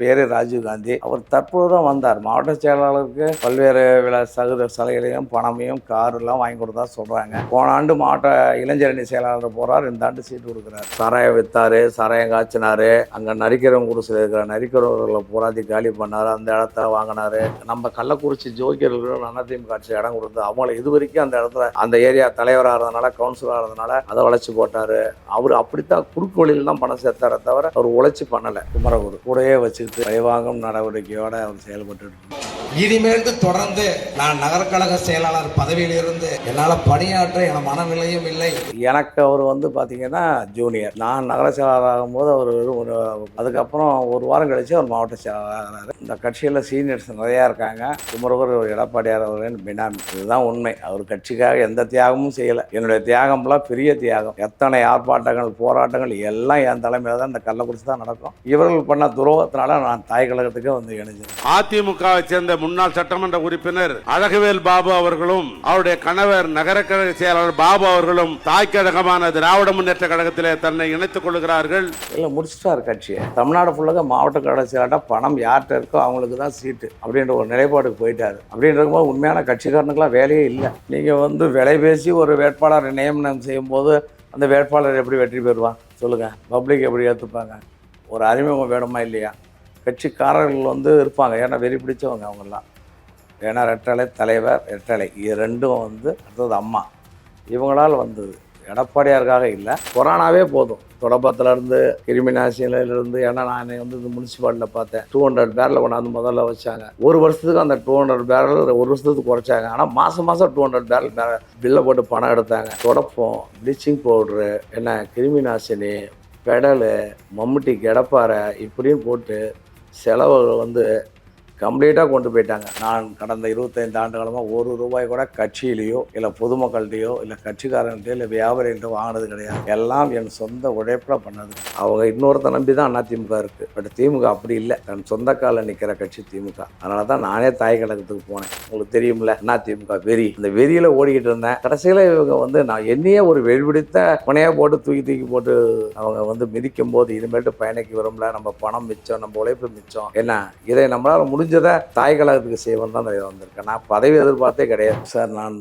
பேரு ராஜீவ்காந்தி. அவர் தற்போது தான் வந்தார். மாவட்ட செயலாளருக்கு பல்வேறு சலுகைகளையும் பணமையும் காரெல்லாம் வாங்கி கொடுத்தா சொல்றாங்க. போன ஆண்டு மாவட்ட இளைஞரணி செயலாளர் போறார், இந்த ஆண்டு சீட்டு கொடுக்குறாரு. சாராயம் வித்தாரு, சாராயம் காய்ச்சினாரு, அங்க நரிக்கிறவங்க குடிசையில் இருக்கிற நரிக்கிறவர்களை போராதி காலி பண்ணாரு, அந்த இடத்த வாங்கினாரு. நம்ம கள்ளக்குறிச்சி ஜோக்கியர்களும் அதிமுக ஆட்சி இடம் கொடுத்து அவங்கள இது வரைக்கும் அந்த இடத்துல அந்த ஏரியா தலைவராக இருந்தனால கவுன்சிலராக இருந்தனால அதை வளைச்சு போட்டாரு. அவர் அப்படித்தான் குறுக்கு வழியில் தான் பணம் சேர்த்தார தவிர அவர் உழைச்சி பண்ணலை. குமரகுரு கூடயே வச்சு பழிவாங்கும் நடவடிக்கையோட அவர் செயல்பட்டு இனிமேல் தொடர்ந்து நான் நகரக்கழக செயலாளர் பதவியில் இருந்து என்னால் பணியாற்ற என மனநிலையும் இல்லை. எனக்கு அவர் பார்த்தீங்கன்னா ஜூனியர். நான் நகர செயலாளர் ஆகும்போது அவர் அதுக்கப்புறம் ஒரு வாரம் கழிச்சு அவர் மாவட்ட செயலாளர். இந்த கட்சியில் சீனியர்ஸ் நிறையா இருக்காங்க. குமரகுரு எடப்பாடியார் அவர்களின் பினாமி. இதுதான் உண்மை. அவர் கட்சிக்காக எந்த தியாகமும் செய்யலை. என்னுடைய தியாகம்லாம் பெரிய தியாகம். எத்தனை ஆர்ப்பாட்டங்கள் போராட்டங்கள் எல்லாம் என் தலைமையில் தான் இந்த கள்ளக்குறிச்சி தான் நடக்கும். இவர்கள் பண்ண துரோகத்தினால நான் தாய் கழகத்துக்கு இணைஞ்சேன். அதிமுகவை சேர்ந்த முன்னாள் சட்டமன்ற உறுப்பினர் அழகுவேல் பாபு அவர்களும் அவருடைய கணவர் நகரக்கழக செயலாளர் பாபு அவர்களும் தாய் கழகமான திராவிட முன்னேற்ற கழகத்திலே தன்னை இணைத்துக் கொள்கிறார்கள். இல்லை முடிச்சுட்டார் கட்சியை. தமிழ்நாடு ஃபுல்லாக மாவட்ட கழக செயலாளர் பணம் யார்கிட்ட இருக்கோ அவங்களுக்கு தான் சீட்டு அப்படின்ற ஒரு நிலைப்பாடுக்கு போயிட்டாரு. அப்படின்றபோது உண்மையான கட்சிக்காரனுக்குலாம் வேலையே இல்லை. நீங்கள் விலை பேசி ஒரு வேட்பாளர் நியமனம் செய்யும் போது அந்த வேட்பாளர் எப்படி வெற்றி பெறுவான் சொல்லுங்கள்? பப்ளிக் எப்படி ஏற்றுப்பாங்க? ஒரு அறிமுகம் வேணுமா இல்லையா? கட்சிக்காரர்கள் இருப்பாங்க. ஏன்னா வெறி பிடிச்சவங்க அவங்கெல்லாம். ஏன்னா ரெட்டலை தலைவர் ரெட்டலை இது ரெண்டும் அடுத்தது அம்மா இவங்களால் வந்தது. எடப்பாடியாருக்காக இல்லை. கொரோனாவே போதும். தொடப்பத்திலேருந்து கிருமிநாசினிலேருந்து. ஏன்னா நான் இந்த முனிசிபாலிட்டியில் பார்த்தேன் 200 பேரலில் கொண்டாந்து முதல்ல வச்சாங்க. ஒரு வருஷத்துக்கு அந்த 200 பேரல் ஒரு வருஷத்துக்கு குறைச்சாங்க. ஆனால் மாதம் 200 பேரல் பில்லை போட்டு பணம் எடுத்தாங்க. தொடப்பம், ப்ளீச்சிங் பவுட்ரு, கிருமிநாசினி, பெடலு, மம்முட்டிக்கு எடப்பாறை இப்படின்னு போட்டு செலவுகள் கம்ப்ளீட்டாக கொண்டு போயிட்டாங்க. நான் கடந்த 25 ஆண்டு காலமாக ஒரு ரூபாய் கூட கட்சியிலையோ இல்லை பொதுமக்கள்கிட்டையோ இல்லை கட்சிக்காரங்கள்டையோ இல்லை வியாபாரிகள்கிட்ட வாங்கினது கிடையாது. எல்லாம் என் சொந்த உழைப்பில் பண்ணது. அவங்க இன்னொருத்த நம்பி தான் அதிமுக இருக்குது. பட் திமுக அப்படி இல்லை. தன் சொந்த காலில் நிற்கிற கட்சி திமுக. அதனால தான் நானே தாய் கழகத்துக்கு போனேன். உங்களுக்கு தெரியும்ல, அதிமுக வெறி. இந்த வெறியில் ஓடிக்கிட்டு இருந்தேன். கடைசியில் இவங்க நான் என்னையே ஒரு வெடிபிடித்த பணையாக போட்டு தூக்கி போட்டு அவங்க மிதிக்கும் போது இனிமேட்டு பயணிக்கு வரும்ல, நம்ம பணம் மிச்சம், நம்ம உழைப்பு மிச்சம், என்ன இதை நம்மளால் முடிஞ்சதை தாய் கழகத்துக்கு செய்வன் தான் வந்திருக்கேன். நான் பதவி எதிர்பார்த்தே கிடையாது சார். நான்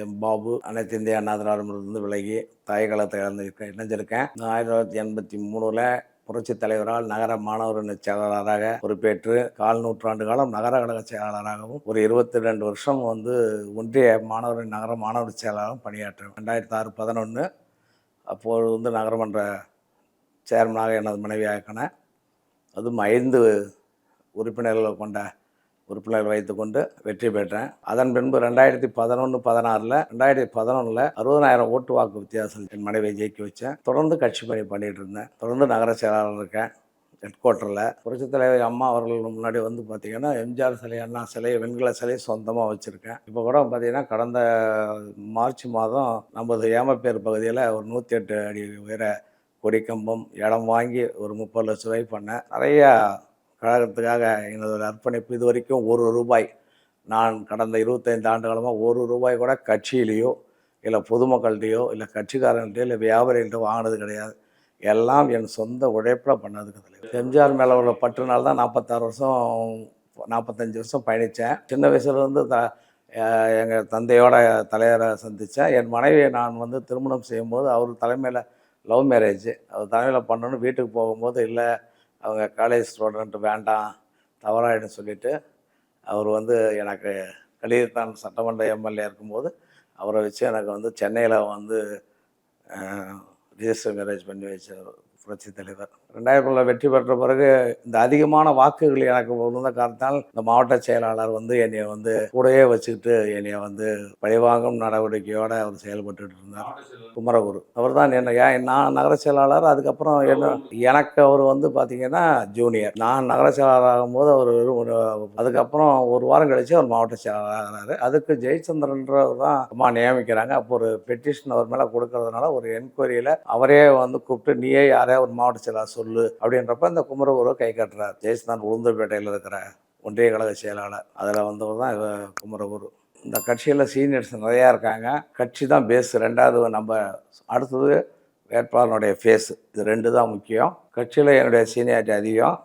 எம் பாபு அனைத்து இந்திய அண்ணா திராவிடமிருந்து விலகி தாய் கழகத்தை இணைஞ்சிருக்கேன். 1983 புரட்சி தலைவரால் நகர மாணவர் செயலாளராக பொறுப்பேற்று 1/4 நூற்றாண்டு காலம் நகர கழக செயலாளராகவும் ஒரு 22 வருஷம் ஒன்றிய மாணவர் நகர மாணவர் செயலாளரும் பணியாற்றேன். 2006-11 அப்போது நகரமன்ற சேர்மனாக எனது மனைவியாக்கினேன். அதுவும் 5 உறுப்பினர்களை கொண்ட உறுப்பினர்கள் வைத்துக்கொண்டு வெற்றி பெற்றேன். அதன் பின்பு 2011-16 2011 60,000 ஓட்டு வாக்கு வித்தியாசம் என் மனைவியை ஜெயிக்க வச்சேன். தொடர்ந்து கட்சி பணி பண்ணிகிட்டு இருந்தேன். தொடர்ந்து நகர செயலாளர் இருக்கேன். ஹெட் குவார்ட்டரில் புரட்சித் தலைவர் அம்மா அவர்கள் முன்னாடி பார்த்திங்கன்னா எம்ஜிஆர் சிலை, அண்ணா சிலை, வெண்கல சிலை சொந்தமாக வச்சுருக்கேன். இப்போ கூட பார்த்திங்கன்னா கடந்த மார்ச் மாதம் நமது ஏமப்பேர் பகுதியில் ஒரு 108 அடி உயர கொடிக்கம்பம் இடம் வாங்கி ஒரு 30 லட்ச ரூபாய் பண்ணேன். நிறையா கழகத்துக்காக எனது அர்ப்பணிப்பு. இது வரைக்கும் ₹1 நான் கடந்த 25 ஆண்டு காலமாக ₹1 கூட கட்சியிலையோ இல்லை பொதுமக்கள்கிட்டையோ இல்லை கட்சிக்காரங்கள்ட்டையோ இல்லை வியாபாரிகள்கிட்ட வாங்கினது கிடையாது. எல்லாம் என் சொந்த உழைப்பில் பண்ணதுக்கு. எம்ஜிஆர் மேலே உள்ள பற்றுனால தான் 46 வருஷம் 45 வருஷம் பயணித்தேன். சின்ன வயசுலேருந்து எங்கள் தந்தையோட தலைவரை சந்தித்தேன். என் மனைவியை நான் திருமணம் செய்யும்போது அவர் தலைமையில் லவ் மேரேஜ். அவர் தலைமையில் பண்ணணும்னு வீட்டுக்கு போகும்போது இல்லை அவங்க காலேஜ் ஸ்டூடெண்ட் வேண்டாம் தவறாயிடும் சொல்லிவிட்டு அவர் எனக்கு கலியத்தான் சட்டமன்ற எம்எல்ஏ இருக்கும்போது அவரை வச்சு எனக்கு சென்னையில் ரிஜிஸ்டர் மேரேஜ் பண்ணி வச்சார் புரட்சி தலைவர். 2000 வெற்றி பெற்ற பிறகு இந்த அதிகமான வாக்குகள் எனக்கு இருந்த காரணத்தால் இந்த மாவட்ட செயலாளர் என்னை கூடயே வச்சுக்கிட்டு என்னை பழிவாங்கும் நடவடிக்கையோடு அவர் செயல்பட்டு இருந்தார். குமரகுரு அவர் தான் நான் நகர செயலாளர். அதுக்கப்புறம் எனக்கு அவர் பார்த்திங்கன்னா ஜூனியர். நான் நகர செயலாளர் ஆகும்போது அவர் அதுக்கப்புறம் ஒரு வாரம் கழிச்சு அவர் மாவட்ட செயலாளர். அதுக்கு ஜெயச்சந்திரன்றவர் தான் அம்மா நியமிக்கிறாங்க. அப்போ ஒரு பெட்டிஷன் அவர் மேலே கொடுக்கறதுனால ஒரு என்கொயரியில் அவரே கூப்பிட்டு நீயே யாரே ஒரு மாவட்ட செயலாளர் சொல்லு அப்படின்றப்ப இந்த குமரகுருவை கை கட்டுறார். ஜெயசந்தான் உளுந்தூர்பேட்டையில் இருக்கிற ஒன்றிய கழக செயலாளர். அதில் வந்தவர் தான் குமரகுரு. இந்த கட்சியில் சீனியர்ஸ் நிறையா இருக்காங்க. கட்சி தான் பேஸ். ரெண்டாவது நம்ம அடுத்தது வேட்பாளனுடைய ஃபேஸு. இது 2 தான் முக்கியம். கட்சியில் என்னுடைய சீனியாரிட்டி அதிகம்.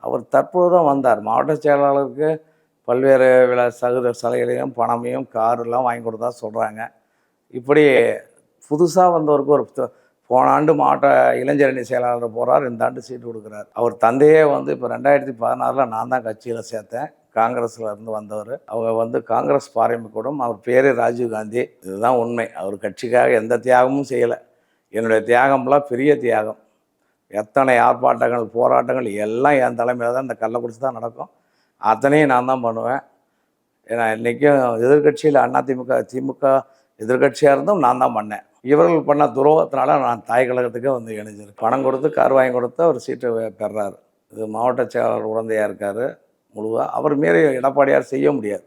அவர் தற்போது தான் வந்தார். மாவட்ட செயலாளருக்கு பல்வேறு சலுகைகளையும் பணமையும் காரெல்லாம் வாங்கி கொடுத்தா சொல்கிறாங்க. இப்படி புதுசாக வந்தவருக்கு ஒரு போன ஆண்டு மாவட்ட இளைஞரணி செயலாளர் போகிறார், இந்த ஆண்டு சீட்டு கொடுக்குறார். அவர் தந்தையே வந்து இப்போ 2016 நான் தான் கட்சியில் சேர்த்தேன். காங்கிரஸில் இருந்து வந்தவர். அவங்க வந்து காங்கிரஸ் பாரம்பரியக்கூடம். அவர் பேரே ராஜீவ்காந்தி. இதுதான் உண்மை. அவர் கட்சிக்காக எந்த தியாகமும் செய்யலை. என்னுடைய தியாகம்லாம் பெரிய தியாகம். எத்தனை ஆர்ப்பாட்டங்கள் போராட்டங்கள் எல்லாம் என் தலைமையில் தான், இந்த கள்ளக்குறிச்சி தான் நடக்கும். அத்தனையும் நான் தான் பண்ணுவேன். ஏன்னா இன்றைக்கும் எதிர்கட்சியில் திமுக எதிர்கட்சியாக இருந்தும் நான் தான் பண்ணேன். இவர்கள் பண்ண துரோகத்தினால நான் தாய் கழகத்துக்கே வந்து இணைஞ்சிருக்கேன். பணம் கொடுத்து கார் வாங்கி கொடுத்து அவர் சீட்டை பெறாரு. இது மாவட்ட செயலாளர் உடந்தையாக இருக்கார் முழுவாக. அவர் மீறி எடப்பாடியார் செய்ய முடியாது.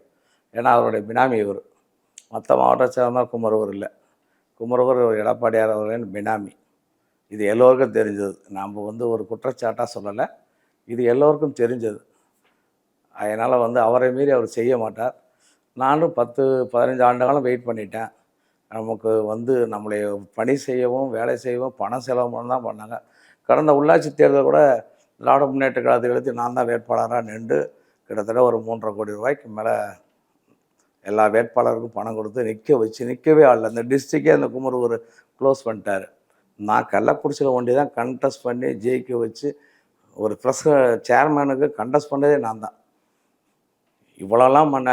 ஏன்னா அவருடைய பினாமி இவர். மற்ற மாவட்ட செயலாளர் குமரவர் இல்லை. குமரவர் எடப்பாடியார் அவர்களின் பினாமி. இது எல்லோருக்கும் தெரிஞ்சது. நாம் வந்து ஒரு குற்றச்சாட்டாக சொல்லலை, இது எல்லோருக்கும் தெரிஞ்சது. அதனால் வந்து அவரை மீறி அவர் செய்ய மாட்டார். நானும் 10-15 ஆண்டு காலம் வெயிட் பண்ணிட்டேன். நமக்கு வந்து நம்மளை பணி செய்யவும் வேலை செய்யவும் பணம் செலவு தான் பண்ணாங்க. கடந்த உள்ளாட்சி தேர்தல் கூட திராவிட முன்னேற்ற கழகத்தை எழுதி நான் தான் வேட்பாளராக நின்று கிட்டத்தட்ட ஒரு 3.5 கோடி ரூபாய்க்கு மேலே எல்லா வேட்பாளருக்கும் பணம் கொடுத்து நிற்கவே ஆள். அந்த டிஸ்ட்ரிக்டே அந்த குமரூர் க்ளோஸ் பண்ணிட்டார். நான் கள்ளக்குறிச்சியில் ஒண்டி தான் கண்டெஸ்ட் பண்ணி ஜெயிக்க வச்சு ஒரு ப்ரெஸ் சேர்மேனுக்கு கண்டெஸ்ட் பண்ணதே நான் தான். இவ்வளோலாம் பண்ண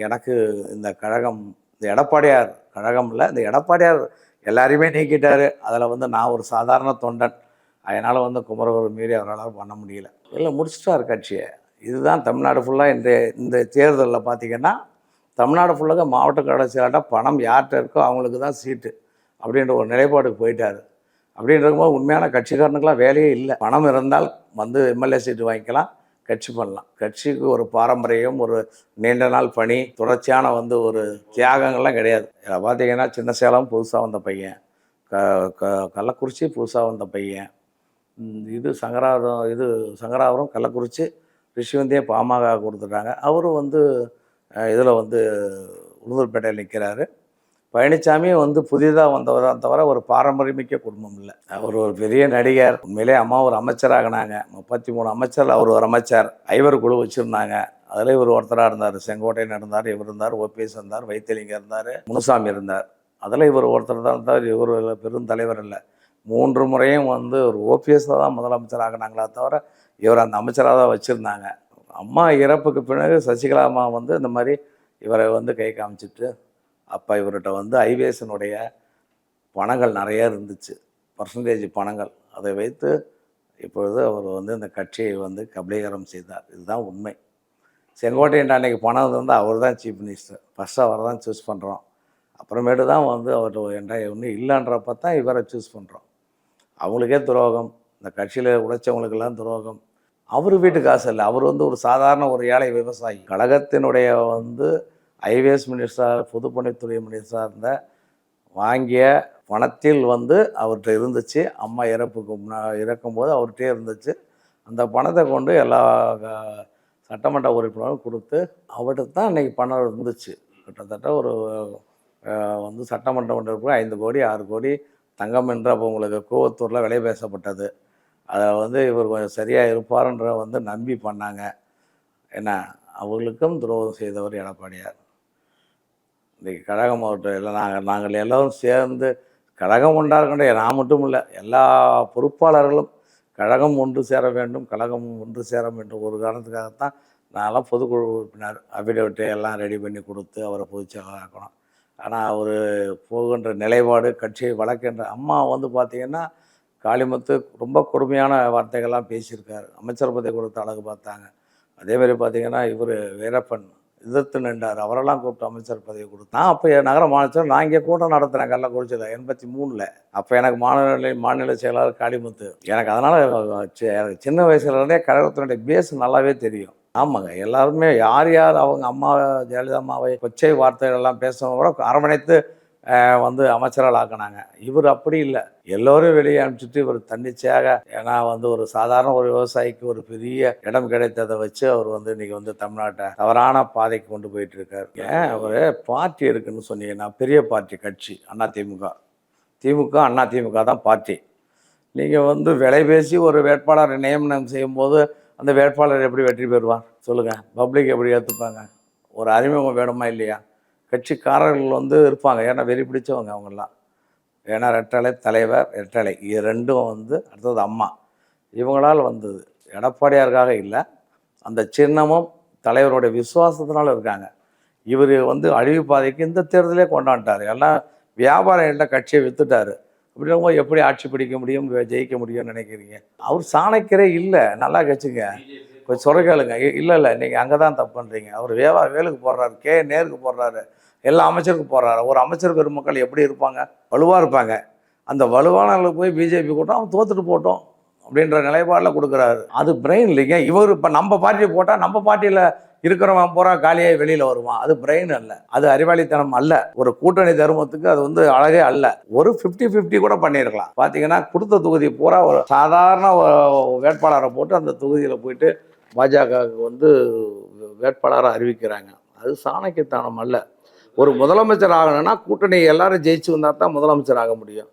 எனக்கு இந்த கழகம், இந்த எடப்பாடியார் கழகம் இல்லை, இந்த எடப்பாடியார் எல்லாரையுமே நீக்கிட்டார். அதில் வந்து நான் ஒரு சாதாரண தொண்டன். அதனால் வந்து குமரகுரு மீறி அவரால் பண்ண முடியல. இல்லை முடிச்சிட்டார் கட்சியை. இதுதான் தமிழ்நாடு ஃபுல்லாக இந்த தேர்தலில் பார்த்திங்கன்னா தமிழ்நாடு ஃபுல்லாக மாவட்ட கடைசியாட்ட பணம் யார்கிட்ட இருக்கோ அவங்களுக்கு தான் சீட்டு அப்படின்ற ஒரு நிலைப்பாடுக்கு போயிட்டார். அப்படின்றபோது உண்மையான கட்சிக்காரனுக்கெலாம் வேலையே இல்லை. பணம் இருந்தால் வந்து எம்எல்ஏ சீட்டு வாங்கிக்கலாம், கட்சி பண்ணலாம். கட்சிக்கு ஒரு பாரம்பரியம், ஒரு நீண்ட நாள் பணி, தொடர்ச்சியான வந்து ஒரு தியாகங்கள்லாம் கிடையாது. பார்த்திங்கன்னா சின்ன சேலம் புதுசாக வந்த பையன், கள்ளக்குறிச்சி புதுசாக வந்த பையன், சங்கராபுரம் கள்ளக்குறிச்சி ரிஷிவந்தியை பாமக கொடுத்துட்டாங்க. அவரும் வந்து இதில் வந்து உளுந்தூர்பேட்டையில் நிற்கிறாரு. பழனிசாமியும் வந்து புதிதாக வந்தவர் தான் தவிர ஒரு பாரம்பரியமிக்க குடும்பம் இல்லை. அவர் ஒரு பெரிய நடிகர். உண்மையிலே அம்மா ஒரு அமைச்சராகினாங்க. 33 அமைச்சர், அவர் ஒரு அமைச்சர். ஐவர் குழு வச்சுருந்தாங்க. அதில் இவர் ஒருத்தராக இருந்தார். செங்கோட்டையன் இருந்தார், இவர் இருந்தார், ஓபிஎஸ் இருந்தார், வைத்திலிங்கம் இருந்தார், முனுசாமி இருந்தார். அதில் இவர் ஒருத்தர் தான் இருந்தார். இவர் பெரும் தலைவர் இல்லை. 3 முறையும் வந்து ஒரு ஓபிஎஸ் தான் முதலமைச்சர் ஆகினாங்களா தவிர இவர் அந்த அமைச்சராக தான் வச்சுருந்தாங்க. அம்மா இறப்புக்கு பிறகு சசிகலா அம்மா வந்து இந்த மாதிரி இவரை வந்து கை காமிச்சிட்டு, அப்போ இவர்கிட்ட வந்து ஐவேசனுடைய பணங்கள் நிறைய இருந்துச்சு, பர்சன்டேஜ் பணங்கள். அதை வைத்து இப்பொழுது அவர் வந்து இந்த கட்சியை வந்து கபலீகரம் செய்தார். இதுதான் உண்மை. செங்கோட்டையன் அன்றைக்கி பணம் வந்து அவர் தான் சீஃப் மினிஸ்டர். ஃபஸ்ட்டு அவரை தான் சூஸ் பண்ணுறோம். அப்புறமேட்டு தான் வந்து அவர் ஒன்றும் இல்லைன்றப்ப தான் இவரை சூஸ் பண்ணுறோம். அவங்களுக்கே துரோகம், இந்த கட்சியில் உழைச்சவங்களுக்கெல்லாம் துரோகம். அவர் வீட்டு காசு இல்லை. அவர் வந்து ஒரு சாதாரண ஒரு ஏழை விவசாயி. கழகத்தினுடைய வந்து ஐவேஎஸ் மினிஸ்டர், பொதுப்பணித்துறை மினிஸ்டராக இருந்த வாங்கிய பணத்தில் வந்து அவர்கிட்ட இருந்துச்சு. அம்மா இறக்கும்போது அவர்கிட்டே இருந்துச்சு. அந்த பணத்தை கொண்டு எல்லா சட்டமன்ற உறுப்பினரும் கொடுத்து அவர்கிட்ட தான் இன்றைக்கி பணம் இருந்துச்சு. கிட்டத்தட்ட ஒரு வந்து சட்டமன்ற உறுப்பினர் 5 கோடி 6 கோடி தங்கம் என்று அப்போ உங்களுக்கு கூவத்தூரில் விலை பேசப்பட்டது. அதை வந்து இவர் கொஞ்சம் சரியாக இருப்பாருன்ற வந்து நம்பி பண்ணாங்க. ஏன்னா அவர்களுக்கும் துரோகம் செய்தவர் எடப்பாடியார். இன்றைக்கி கழகம் அவர்கிட்ட எல்லாம் நாங்கள் எல்லோரும் சேர்ந்து கழகம் ஒன்றாக நான் மட்டும் இல்லை, எல்லா பொறுப்பாளர்களும் கழகம் ஒன்று சேர வேண்டும், கழகம் ஒன்று சேர வேண்டும். ஒரு காரணத்துக்காகத்தான் நான்லாம் பொதுக்குழு உறுப்பினர் அஃபிடவிட்டு எல்லாம் ரெடி பண்ணி கொடுத்து அவரை பொதுச்செயலாளர் ஆக்கணும். ஆனால் அவர் போகின்ற நிலைப்பாடு, கட்சியை வளர்க்கின்ற அம்மா வந்து பார்த்திங்கன்னா காளிமுத்து ரொம்ப கொடுமையான வார்த்தைகள்லாம் பேசியிருக்காரு. அமைச்சர் பதவி கொடுத்த அழகு பார்த்தாங்க. அதேமாதிரி பார்த்திங்கன்னா இவர் வீரப்பன் எதிர்த்து நின்றார். அவரெல்லாம் கூப்பிட்டு அமைச்சர் பதவி கொடுத்தா. அப்போ நகர மாநிலத்தில் நான் இங்கே கூட்டம் நடத்துகிறேன் கள்ளக்குறிச்சியில் 83. அப்போ எனக்கு மாநில செயலாளர் காளிமுத்து. எனக்கு அதனால் சின்ன வயசுலேருந்தே கழகத்தினுடைய பேஸ் நல்லாவே தெரியும். ஆமாங்க, எல்லாருமே யார் அவங்க அம்மா ஜெயலலிதா அம்மாவை கொச்சை வார்த்தைகள்லாம் பேசுகிறவங்க கூட அரவணைத்து வந்து அமைச்சரால் ஆக்கினாங்க. இவர் அப்படி இல்லை. எல்லோரும் வெளியே அனுப்பிச்சிட்டு இவர் தன்னிச்சையாக, ஏன்னா வந்து ஒரு சாதாரண ஒரு விவசாயிக்கு ஒரு பெரிய இடம் கிடைத்ததை வச்சு அவர் வந்து இன்றைக்கி வந்து தமிழ்நாட்டை தவறான பாதைக்கு கொண்டு போயிட்டு இருக்கார். ஏன் அவர் பார்ட்டி இருக்குதுன்னு சொன்னீங்கன்னா பெரிய பார்ட்டி கட்சி அதிமுக. திமுக அதிமுக தான் பார்ட்டி. நீங்கள் வந்து விலை பேசி ஒரு வேட்பாளர் நியமனம் செய்யும்போது அந்த வேட்பாளர் எப்படி வெற்றி பெறுவார் சொல்லுங்கள்? பப்ளிக் எப்படி ஏற்றுப்பாங்க? ஒரு அறிமுகம் வேணுமா இல்லையா? கட்சிக்காரர்கள் வந்து இருப்பாங்க, ஏன்னா வெறி பிடிச்சவங்க அவங்கெல்லாம். ஏன்னா ரெட்டலை தலைவர், ரெட்டலை இது ரெண்டும் வந்து அடுத்தது அம்மா, இவங்களால் வந்தது. எடப்பாடியாருக்காக இல்லை, அந்த சின்னமும் தலைவருடைய விசுவாசத்தினால இருக்காங்க. இவர் வந்து அழிவு பாதைக்கு இந்த தேர்தலே கொண்டாண்டார். எல்லாம் வியாபாரிகள்கிட்ட கட்சியை விற்றுட்டார். அப்படிங்கும்போது எப்படி ஆட்சி பிடிக்க முடியும், ஜெயிக்க முடியும்னு நினைக்கிறீங்க? அவர் சாணக்கியரே இல்லை, நல்லா கட்சிங்க. கொஞ்சம் சொல்ல இல்லை நீங்கள் அங்கே தான் தப்பு பண்ணுறீங்க. அவர் வேலுக்கு போடுறாரு, நேருக்கு போடுறாரு, எல்லா அமைச்சருக்கும் போடுறாரு. ஒரு அமைச்சர் பெருமக்கள் எப்படி இருப்பாங்க? வலுவாக இருப்பாங்க. அந்த வலுவானவர்களுக்கு போய் பிஜேபி கூட்டம் அவன் தோத்துட்டு போட்டோம் அப்படின்ற நிலைப்பாடில் கொடுக்குறாரு. அது பிரெயின் இல்லைங்க. இவர் இப்போ நம்ம பார்ட்டியை போட்டால் நம்ம பார்ட்டியில் இருக்கிறவன் பூரா காலியாகி வெளியில் வருவான். அது பிரெயின் அல்ல, அது அறிவாளித்தனம் அல்ல. ஒரு கூட்டணி தர்மத்துக்கு அது வந்து அழகே அல்ல. ஒரு 50-50 கூட பண்ணியிருக்கலாம். பார்த்தீங்கன்னா கொடுத்த தொகுதி பூரா ஒரு சாதாரண வேட்பாளரை போட்டு அந்த தொகுதியில் போயிட்டு பாஜகவுக்கு வந்து வேட்பாளரை அறிவிக்கிறாங்க. அது சாணக்கியத்தனம் அல்ல. ஒரு முதலமைச்சர் ஆகணும்னா கூட்டணி எல்லாரும் ஜெயிச்சு வந்தால் தான் முதலமைச்சர் ஆக முடியும்.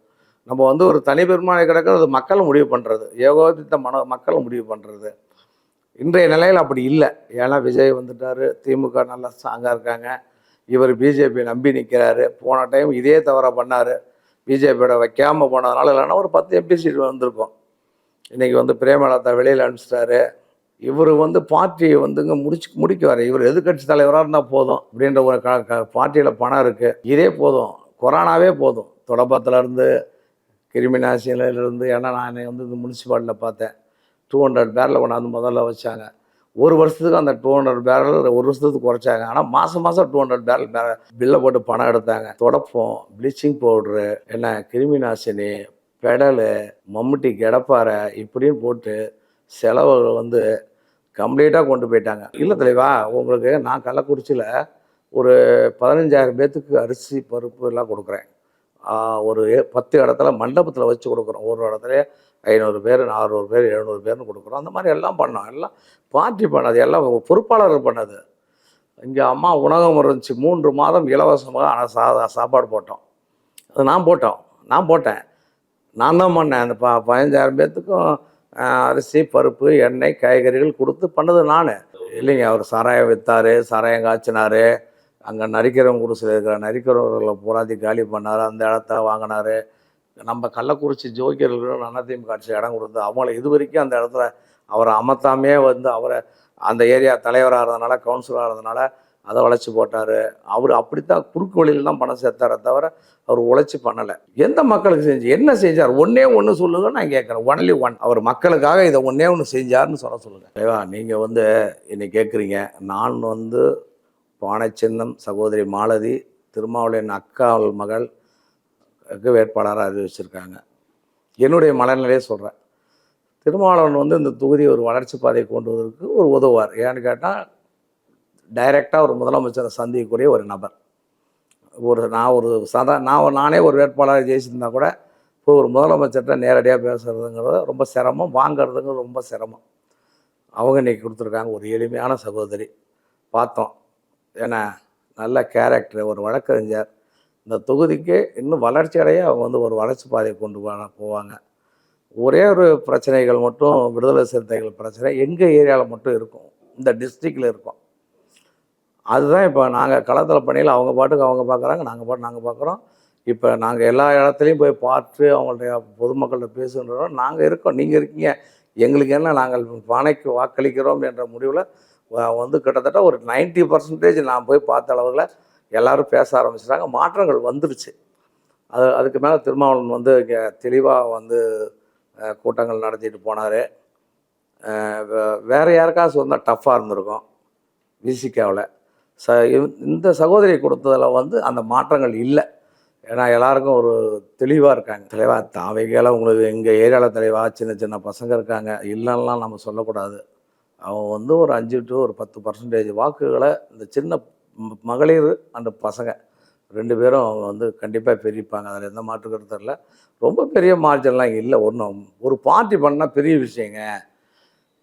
நம்ம வந்து ஒரு தனி பெரும்பான்மை கிடக்கிறது மக்கள் முடிவு பண்ணுறது, ஏகோபித்த மக்கள் முடிவு பண்ணுறது. இன்றைய நிலையில் அப்படி இல்லை. ஏன்னா விஜய் வந்துட்டார், திமுக நல்லா ஸ்ட்ராங்காக இருக்காங்க, இவர் பிஜேபி நம்பி நிற்கிறாரு. போன டைம் இதே தவிர பண்ணார், பிஜேபியோட வைக்காமல் போனதுனால இல்லைன்னா ஒரு 10 எம்பி சீட் வந்திருக்கும். இன்றைக்கி வந்து பிரேமலதா வெளியில் அனுப்பிச்சிட்டாரு. இவர் வந்து பார்ட்டியை வந்துங்க முடிக்குவார். இவர் எதிர்கட்சி தலைவராக இருந்தால் போதும் அப்படின்ற ஒரு பார்ட்டியில் பணம் இருக்குது, இதே போதும், கொரோனாவே போதும். தொடப்பத்துலேருந்து கிருமிநாசினிலேருந்து. ஏன்னா நான் வந்து இந்த முனிசிபாலிட்டியில் பார்த்தேன், 200 பேரலை கொண்டாந்து முதல்ல வச்சாங்க. ஒரு வருஷத்துக்கு அந்த 200 பேரல் ஒரு வருஷத்துக்கு குறைச்சாங்க. ஆனால் மாதம் 200 பேரல் பில்லை போட்டு பணம் எடுத்தாங்க. தொடப்பம், ப்ளீச்சிங் பவுட்ரு, என்ன கிருமிநாசினி, பெடலு, மம்முட்டி, கிடப்பாறை இப்படின்னு போட்டு செலவுகள் வந்து கம்ப்ளீட்டாக கொண்டு போயிட்டாங்க. இல்லை தலைவா, உங்களுக்கு நான் கள்ளக்குறிச்சியில் ஒரு 15,000 பேர்த்துக்கு அரிசி பருப்பு எல்லாம் கொடுக்குறேன். ஒரு 10 இடத்துல மண்டபத்தில் வச்சு கொடுக்குறோம். ஒரு இடத்துல 500 பேர், 400 பேர், 700 பேர்னு கொடுக்குறோம். அந்த மாதிரி எல்லாம் பண்ணோம். எல்லாம் பார்ட்டி பண்ணது, எல்லாம் பொறுப்பாளர்கள் பண்ணது. இங்கே அம்மா உணவகம் இருந்துச்சு, 3 மாதம் இலவசமாக சாப்பாடு போட்டோம். அது நான் போட்டேன். நான் தான் பண்ணேன். அந்த 15,000 பேர்த்துக்கும் அரிசி, பருப்பு, எண்ணெய், காய்கறிகள் கொடுத்து பண்ணது நான் இல்லைங்க. அவர் சாராயம் விற்றார், சாராயம் காய்ச்சினார், அங்கே நரிக்கிறவங்க குடிசையில் இருக்கிற நரிக்கிறவர்களை பூராத்தி காலி பண்ணார், அந்த இடத்த வாங்கினார். நம்ம கள்ளக்குறிச்சி ஜோக்கியர்களும் அதிமுக ஆட்சி இடம் கொடுத்து அவங்கள இது வரைக்கும் அந்த இடத்துல அவரை அமர்த்தாமே வந்து அவரை அந்த ஏரியா தலைவராக இருந்தனால, கவுன்சிலராக இருந்தனால அதை உழைச்சி போட்டார். அவர் அப்படித்தான் குறுக்கு வழியில் தான் பணம் சேர்த்தாரே தவிர அவர் உழைச்சி பண்ணலை. எந்த மக்களுக்கு என்ன செஞ்சார்? ஒன்றே ஒன்று சொல்லுங்க, நான் கேட்குறேன். Only one. அவர் மக்களுக்காக இதை ஒன்றே ஒன்று செஞ்சார்னு சொல்லுங்கள். ஐயா, நீங்கள் வந்து என்னை கேட்குறீங்க. நான் வந்து பானை சின்னம் சகோதரி மாலதி திருமாவளவன் அக்காள் மகளுக்கு வேட்பாளராக அறிவிச்சிருக்காங்க. என்னுடைய மனநிலையே சொல்கிறேன். திருமாவளவன் வந்து இந்த தொகுதியை ஒரு வளர்ச்சி பாதையை கொண்டு வருவதற்கு ஒரு உதவுவார். ஏன்னு கேட்டால் டைரெக்டாக ஒரு முதலமைச்சரை சந்திக்கக்கூடிய ஒரு நபர். நானே ஒரு வேட்பாளரை ஜெயிச்சிருந்தா கூட இப்போ ஒரு முதலமைச்சர்கிட்ட நேரடியாக பேசுகிறதுங்கிறது ரொம்ப சிரமம், வாங்கிறதுங்கிறது ரொம்ப சிரமம். அவங்க இன்றைக்கி கொடுத்துருக்காங்க. ஒரு எளிமையான சகோதரி பார்த்தோம். ஏன்னா நல்ல கேரக்டர், ஒரு வழக்கறிஞர். இந்த தொகுதிக்கு இன்னும் வளர்ச்சி அடைய அவங்க வந்து ஒரு வளர்ச்சி பாதையை கொண்டு போவாங்க. ஒரே ஒரு பிரச்சனைகள் மட்டும், விடுதலை சிறுத்தைகள் பிரச்சனை எங்கள் ஏரியாவில் மட்டும் இருக்கும், இந்த டிஸ்ட்ரிக்டில் இருக்கும். அதுதான் இப்போ நாங்கள் களத்தில் பணியில் அவங்க பாட்டுக்கு அவங்க பார்க்குறாங்க, நாங்கள் பார்க்குறோம். இப்போ நாங்கள் எல்லா இடத்துலையும் போய் பார்த்து அவங்கள்ட்ட பொதுமக்கள்கிட்ட பேசுகிறோம். நாங்கள் இருக்கோம், நீங்கள் இருக்கீங்க, எங்களுக்கு என்ன, நாங்கள் பானைக்கு வாக்களிக்கிறோம் என்ற முடிவில் வந்து கிட்டத்தட்ட ஒரு 90% நான் போய் பார்த்த அளவில் எல்லோரும் பேச ஆரம்பிச்சிட்டாங்க. மாற்றங்கள் வந்துருச்சு. அதுக்கு மேலே திருமாவளவன் வந்து இங்கே தெளிவாக வந்து கூட்டங்கள் நடத்திட்டு போனார். வேறு யாருக்காவது சொன்னால் டஃப்பாக இருந்திருக்கும் விசிகாவில். இந்த சகோதரி கொடுத்ததில் வந்து அந்த மாற்றங்கள் இல்லை. ஏன்னா எல்லாருக்கும் ஒரு தெளிவாக இருக்காங்க. தலைவா தாவைக்கால உங்களுக்கு எங்கள் ஏரியாவில் தலைவா சின்ன சின்ன பசங்க இருக்காங்க, இல்லைன்னா நம்ம சொல்லக்கூடாது. அவங்க வந்து ஒரு 5 to 10% வாக்குகளை இந்த சின்ன மகளிர் அந்த பசங்க 2 பேரும் அவங்க வந்து கண்டிப்பாக பிரிப்பாங்க. அதில் எந்த மாற்று கருத்தும் இல்லை. ரொம்ப பெரிய மார்ஜின்லாம் இல்லை. ஒரு பார்ட்டி பண்ணால் பெரிய விஷயங்க.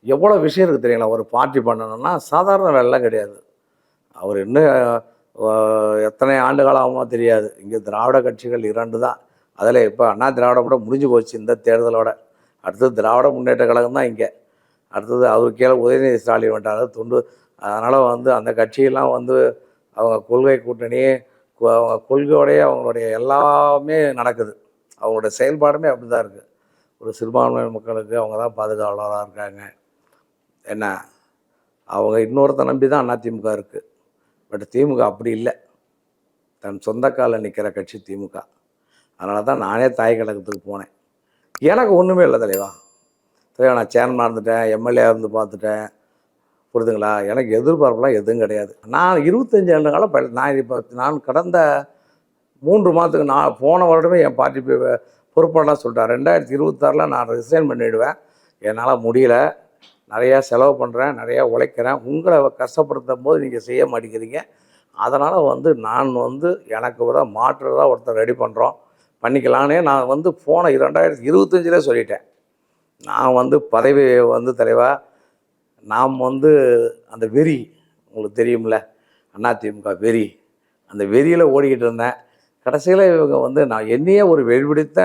எவ்வளோ விஷயம் இருக்குது தெரியுங்களா? ஒரு பார்ட்டி பண்ணணும்னா சாதாரண வேலைலாம் கிடையாது. அவர் இன்னும் எத்தனை ஆண்டு காலமாக தெரியாது. இங்கே திராவிட கட்சிகள் 2 தான். அதில் இப்போ அண்ணா திராவிட கூட முடிஞ்சு போச்சு இந்த தேர்தலோட. அடுத்தது திராவிட முன்னேற்ற கழகம் தான் இங்கே. அடுத்தது அவர் கீழே உதயநிதி ஸ்டாலின் வந்துட்டாங்க தொண்டு. அதனால் வந்து அந்த கட்சியெல்லாம் வந்து அவங்க கொள்கை கூட்டணி, அவங்க கொள்கையோடைய அவங்களுடைய எல்லாமே நடக்குது. அவங்களுடைய செயல்பாடுமே அப்படி தான் இருக்குது. ஒரு சிறுபான்மை மக்களுக்கு அவங்க தான் பாதுகாவலராக இருக்காங்க. என்ன அவங்க இன்னொருத்த நம்பி தான் அதிமுக இருக்குது. பட் திமுக அப்படி இல்லை. தன் சொந்த காலில் நிற்கிற கட்சி திமுக. அதனால தான் நானே தாய் கழகத்துக்கு போனேன். எனக்கு ஒன்றுமே இல்லை தலைவா. நான் சேர்மனாக இருந்துட்டேன், எம்எல்ஏ இருந்து பார்த்துட்டேன், புரியுதுங்களா? எனக்கு எதிர்பார்ப்புலாம் எதுவும் கிடையாது. நான் 25 ஆண்டு காலம் நான் கடந்த 3 மாதத்துக்கு நான் போன வருடமே என் பார்ட்டி பொறுப்பாளர் சொல்லிட்டேன். 2026 நான் ரிசைன் பண்ணிவிடுவேன், என்னால் முடியல, நிறையா செலவு பண்ணுறேன், நிறையா உழைக்கிறேன், உங்களை கஷ்டப்படுத்தும் போது நீங்கள் செய்ய மாட்டேங்கிறீங்க. அதனால் வந்து நான் வந்து எனக்கு விட மாற்றுறதா ஒருத்தர் ரெடி பண்ணுறோம், பண்ணிக்கலான்னே நான் வந்து போன 2025 சொல்லிட்டேன். நான் வந்து பதவி வந்து தலைவா, நாம் வந்து அந்த வெறி உங்களுக்கு தெரியும்ல, அதிமுக வெறி, அந்த வெறியில் ஓடிக்கிட்டு இருந்தேன். கடைசியில் இவங்க வந்து நான் என்னையே ஒரு வெடிபிடித்த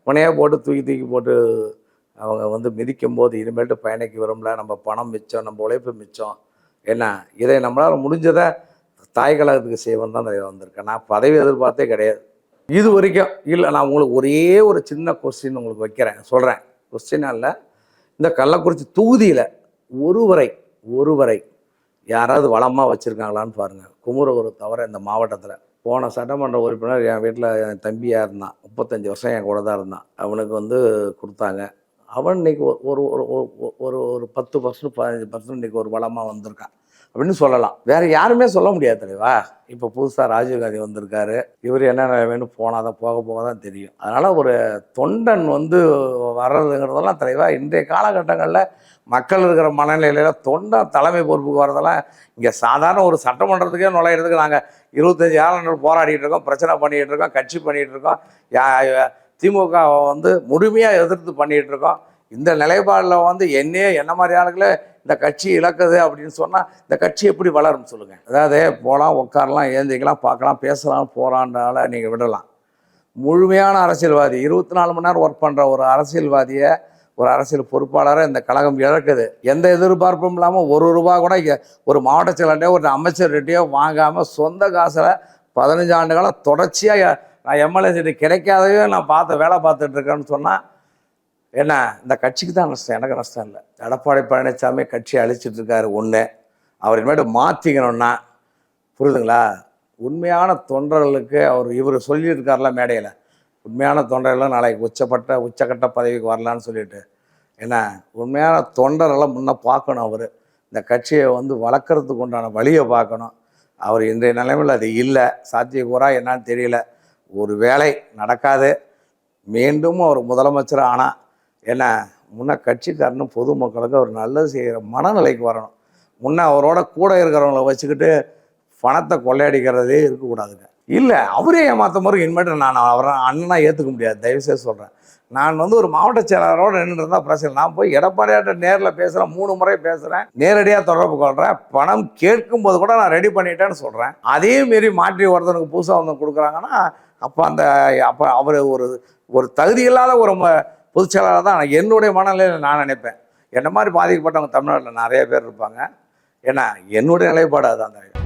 முனையாக போட்டு தூக்கி போட்டு அவங்க வந்து மிதிக்கும் போது இனிமேல்ட்டு பயணிக்க விரும்பல, நம்ம பணம் மிச்சம், நம்ம உழைப்பு மிச்சம், என்ன இதை நம்மளால் முடிஞ்சதை தாய் கழகத்துக்கு செய்வோம் தான் தலைவர் வந்திருக்கேன். நான் பதவி எதிர்பார்த்தே கிடையாது இது வரைக்கும். இல்லை, நான் உங்களுக்கு ஒரே ஒரு சின்ன கொஸ்டின் உங்களுக்கு வைக்கிறேன், சொல்கிறேன். கொஸ்டினாக இல்லை, இந்த கள்ளக்குறிச்சி தொகுதியில் ஒருவரை யாராவது வளமாக வச்சுருக்காங்களான்னு பாருங்கள். குமரகுரு தவிர இந்த மாவட்டத்தில். போன சட்டமன்ற உறுப்பினர் என் வீட்டில் என் தம்பியாக இருந்தான், 35 வருஷம் என் கூட தான் இருந்தான். அவனுக்கு வந்து கொடுத்தாங்க. அவன் இன்றைக்கி ஒரு ஒரு ஒரு ஒரு 10% 15% இன்றைக்கி ஒரு வளமாக வந்திருக்கான் அப்படின்னு சொல்லலாம். வேறு யாருமே சொல்ல முடியாது தலைவா. இப்போ புதுசாக ராஜீவ்காந்தி வந்திருக்காரு, இவர் என்ன வேணும் போனால் தான் போக தான் தெரியும். அதனால் ஒரு தொண்டன் வந்து வர்றதுங்கிறதெல்லாம் தலைவா இன்றைய காலகட்டங்களில் மக்கள் இருக்கிற மனநிலையில் தொண்டன் தலைமை பொறுப்புக்கு வரதெல்லாம் இங்கே சாதாரண ஒரு சட்டமன்றத்துக்கே நுழையிறதுக்கு நாங்கள் 25 ஆண்டுகள் போராடிட்டு இருக்கோம், பிரச்சனை பண்ணிகிட்டு இருக்கோம், கட்சி பண்ணிகிட்டு இருக்கோம், திமுக வந்து முழுமையாக எதிர்த்து பண்ணிகிட்டு இருக்கோம். இந்த நிலைப்பாடில் வந்து என்ன மாதிரி ஆளுகளே இந்த கட்சி இழக்குது அப்படின்னு சொன்னால் இந்த கட்சி எப்படி வளரும் சொல்லுங்கள்? அதாவது போகலாம், உட்காரலாம், ஏந்திக்கலாம், பார்க்கலாம், பேசலாம், போகிறாண்டால நீங்கள் விடலாம். முழுமையான அரசியல்வாதி 24 மணி நேரம் ஒர்க் பண்ணுற ஒரு அரசியல்வாதியை, ஒரு அரசியல் பொறுப்பாளரை இந்த கழகம் இழக்குது. எந்த எதிர்பார்ப்பும் இல்லாமல் ₹1 கூட ஒரு மாவட்ட செயலாளர்கிட்டயோ ஒரு அமைச்சர்கிட்டையோ வாங்காமல் சொந்த காசில் 15 ஆண்டு காலம் தொடர்ச்சியாக நான் எம்எல்ஏ சீட்டு கிடைக்காதவே நான் வேலை பார்த்துட்டு இருக்கேன்னு சொன்னால் என்ன, இந்த கட்சிக்கு தான் நஷ்டம், எனக்கு நஷ்டம் இல்லை. எடப்பாடி பழனிசாமி கட்சியை அழிச்சிட்டு இருக்காரு. ஒன்று அவர் இனிமேட்டு மாற்றிக்கணும்னா, புரியுதுங்களா, உண்மையான தொண்டர்களுக்கு இவர் சொல்லியிருக்கார்ல மேடையில், உண்மையான தொண்டர்கள் நாளைக்கு உச்சக்கட்ட பதவிக்கு வரலான்னு சொல்லிட்டு, என்ன உண்மையான தொண்டரெல்லாம் முன்னே பார்க்கணும். அவர் இந்த கட்சியை வந்து வளர்க்குறதுக்கு உண்டான வழியை பார்க்கணும். அவர் இன்றைய நிலைமையில் அது இல்லை, சாத்தியக்கூறா என்னன்னு தெரியல. ஒரு வேலை நடக்காது. மீண்டும் அவர் முதலமைச்சர் ஆனால் என்ன, முன்னே கட்சிக்காரனும் பொதுமக்களுக்கு அவர் நல்லது செய்கிற மனநிலைக்கு வரணும். முன்னே அவரோட கூட இருக்கிறவங்கள வச்சுக்கிட்டு பணத்தை கொள்ளையடிக்கிறதே இருக்கக்கூடாதுங்க. இல்லை, அவரே ஏமாற்ற மாதிரி இனிமேட்டு நான் அவரை அண்ணனாக ஏற்றுக்க முடியாது. தயவுசெய்து சொல்கிறேன். நான் வந்து ஒரு மாவட்ட செயலாளரோடு நின்று இருந்தால் பிரச்சனை. நான் போய் எடப்பாடியாட்ட நேரில் பேசுகிறேன், 3 முறை பேசுகிறேன், நேரடியாக தொடர்பு கொள்கிறேன், பணம் கேட்கும்போது கூட நான் ரெடி பண்ணிட்டேன்னு சொல்கிறேன். அதே மாரி மாற்றி ஒருத்தனுக்கு புதுசாக வந்து கொடுக்குறாங்கன்னா அப்போ அவர் ஒரு தகுதி இல்லாத ஒரு பொதுச் செயலாளர் தான் என்னுடைய மனநிலையில் நான் நினைப்பேன். என்ன மாதிரி பாதிக்கப்பட்டவங்க தமிழ்நாட்டில் நிறைய பேர் இருப்பாங்க. ஏன்னா என்னுடைய நிலைப்பாடு அதுதான்.